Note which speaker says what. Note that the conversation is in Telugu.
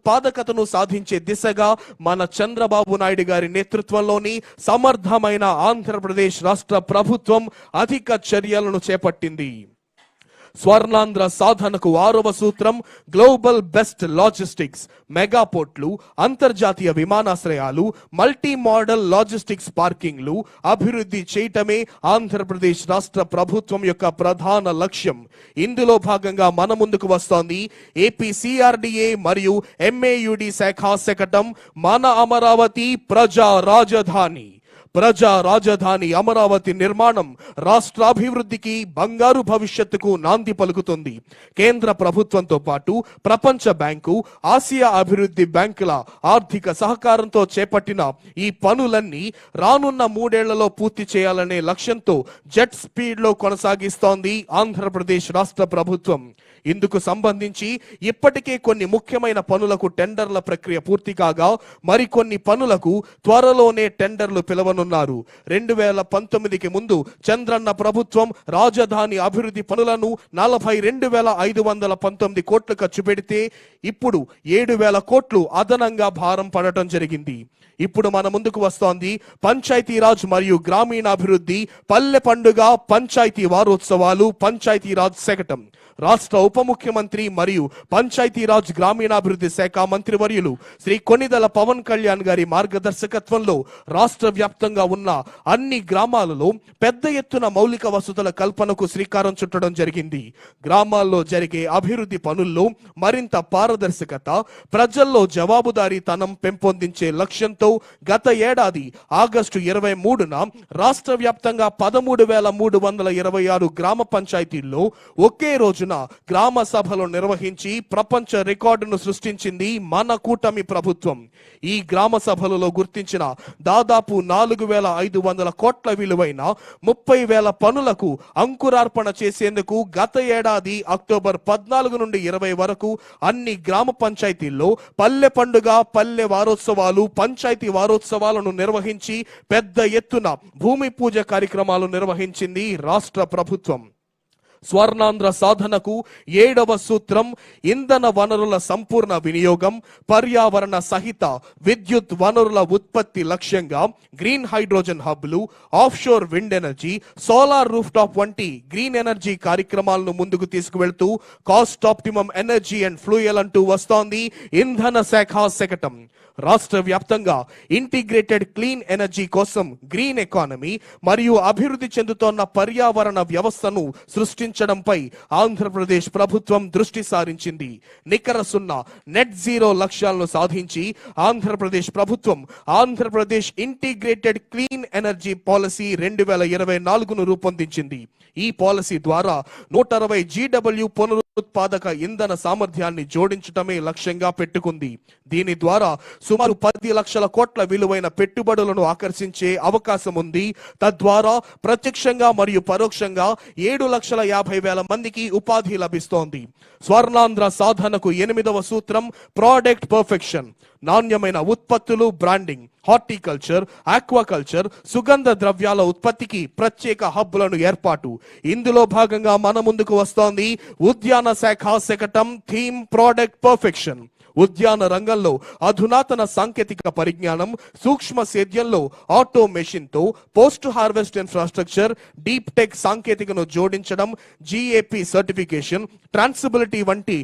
Speaker 1: ఉత్పాదకతను సాధించే దిశగా మన చంద్రబాబు నాయుడు గారి నేతృత్వంలోని సమర్థమైన ఆంధ్రప్రదేశ్ రాష్ట్ర ప్రభుత్వం అధిక చర్యలను చేపట్టింది. స్వర్ణాంధ్ర సాధనకు 6వ సూత్రం గ్లోబల్ బెస్ట్ లాజిస్టిక్స్, మెగా పోర్ట్లు, అంతర్జాతీయ విమానాశ్రయాలు, మల్టీ మోడల్ లాజిస్టిక్స్ పార్కింగ్లు అభివృద్ధి చేయటమే ఆంధ్రప్రదేశ్ రాష్ట్ర ప్రభుత్వం యొక్క ప్రధాన లక్ష్యం. ఇందులో భాగంగా మన ముందుకు వస్తోంది ఏపీ సిఆర్డిఏ మరియు ఎంఏయుడి శాఖ శకటం మన అమరావతి ప్రజా రాజధాని. ప్రజా రాజధాని అమరావతి నిర్మాణం రాష్ట్రాభివృద్ధికి, బంగారు భవిష్యత్తుకు నాంది పలుకుతుంది. కేంద్ర ప్రభుత్వంతో పాటు ప్రపంచ బ్యాంకు, ఆసియా అభివృద్ధి బ్యాంకుల ఆర్థిక సహకారంతో చేపట్టిన ఈ పనులన్నీ రానున్న 3 ఏళ్లలో పూర్తి చేయాలనే లక్ష్యంతో జెట్ స్పీడ్ లో కొనసాగిస్తోంది ఆంధ్రప్రదేశ్ రాష్ట్ర ప్రభుత్వం. ఇందుకు సంబంధించి ఇప్పటికే కొన్ని ముఖ్యమైన పనులకు టెండర్ల ప్రక్రియ పూర్తి కాగా మరికొన్ని పనులకు త్వరలోనే టెండర్లు పిలవనున్నారు. 2019కి ముందు చంద్రన్న ప్రభుత్వం రాజధాని అభివృద్ధి పనులను 42,519 కోట్లు ఖర్చు పెడితే ఇప్పుడు 7,000 కోట్లు అదనంగా భారం పడటం జరిగింది. ఇప్పుడు మన ముందుకు వస్తోంది పంచాయతీరాజ్ మరియు గ్రామీణాభివృద్ధి, పల్లె పండుగ, పంచాయతీ వారోత్సవాలు, పంచాయతీరాజ్ శకటం. రాష్ట్ర ఉప ముఖ్యమంత్రి మరియు పంచాయతీరాజ్ గ్రామీణాభివృద్ధి శాఖ మంత్రివర్యులు శ్రీ కొనిదెల పవన్ కళ్యాణ్ గారి మార్గదర్శకత్వంలో రాష్ట్ర వ్యాప్తంగా ఉన్న అన్ని గ్రామాలలో పెద్ద ఎత్తున మౌలిక వసతుల కల్పనకు శ్రీకారం చుట్టడం జరిగింది. గ్రామాల్లో జరిగే అభివృద్ధి పనుల్లో మరింత పారదర్శకత, ప్రజల్లో జవాబుదారీతనం పెంపొందించే లక్ష్యంతో గత ఏడాది ఆగస్టు 23న రాష్ట్ర వ్యాప్తంగా 13,326 గ్రామ పంచాయతీల్లో ఒకే రోజున గ్రామ సభలు నిర్వహించి ప్రపంచ రికార్డును సృష్టించింది మన కూటమి ప్రభుత్వం. ఈ గ్రామ సభలలో గుర్తించిన దాదాపు 4,500 కోట్ల విలువైన 30,000 పనులకు అంకురార్పణ చేసేందుకు గత ఏడాది అక్టోబర్ 14 నుండి 20 వరకు అన్ని గ్రామ పంచాయతీల్లో పల్లె పండుగ, పల్లె వారోత్సవాలు, పంచాయతీ వారోత్సవాలను నిర్వహించి పెద్ద ఎత్తున భూమి పూజ కార్యక్రమాలు నిర్వహించింది రాష్ట్ర ప్రభుత్వం. స్వర్ణాంధ్ర సాధనకు 7వ సూత్రం ఇంధన వనరుల సంపూర్ణ వినియోగం, పర్యావరణ సహిత విద్యుత్ వనరుల ఉత్పత్తి లక్ష్యంగా గ్రీన్ హైడ్రోజన్ హబ్లు, offshore wind energy, solar rooftop వంటి గ్రీన్ ఎనర్జీ కార్యక్రమాలను ముందుకు తీసుకువెళ్తూ cost optimum energy and fuel అంటూ వస్తోంది ఇంధన శాఖ శకటం. రాష్ట్ర వ్యాప్తంగా ఇంటిగ్రేటెడ్ క్లీన్ ఎనర్జీ కోసం గ్రీన్ ఎకానమీ మరియు అభివృద్ధి చెందుతోన్న పర్యావరణ వ్యవస్థను సృష్టించడంపై ఆంధ్రప్రదేశ్ ప్రభుత్వం దృష్టి సారించింది. నికర సున్నా నెట్ జీరో లక్ష్యాలను సాధించి ఆంధ్రప్రదేశ్ ప్రభుత్వం Andhra Pradesh integrated clean energy policy 2024ను రూపొందించింది. ఈ పాలసీ ద్వారా 160 GW పునరుత్పాదక ఇంధన సామర్థ్యాన్ని జోడించడమే లక్ష్యంగా పెట్టుకుంది. దీని ద్వారా సుమారు 10 లక్షల కోట్ల విలువైన పెట్టుబడులను ఆకర్షించే అవకాశం ఉంది. తద్వారా ప్రత్యక్షంగా మరియు పరోక్షంగా 7,50,000 మందికి ఉపాధి లభిస్తోంది. స్వర్ణాంధ్ర సాధనకు 8వ సూత్రం ప్రోడక్ట్ పర్ఫెక్షన్. నాణ్యమైన ఉత్పత్తులు, బ్రాండింగ్, హార్టికల్చర్, ఆక్వాకల్చర్, సుగంధ ద్రవ్యాల ఉత్పత్తికి ప్రత్యేక హబ్బులను ఏర్పాటు. ఇందులో భాగంగా మన ముందుకు వస్తోంది ఉద్యాన శాఖ శకటం థీమ్ ప్రోడక్ట్ పర్ఫెక్షన్. ఉద్యాన రంగంలో అధునాతన సాంకేతిక పరిజ్ఞానం, సూక్ష్మ సేద్యంలో ఆటోమేషన్ తో post harvest infrastructure, deep tech సాంకేతికను జోడించడం, GAP సర్టిఫికేషన్, ట్రాన్సిబిలిటీ వంటి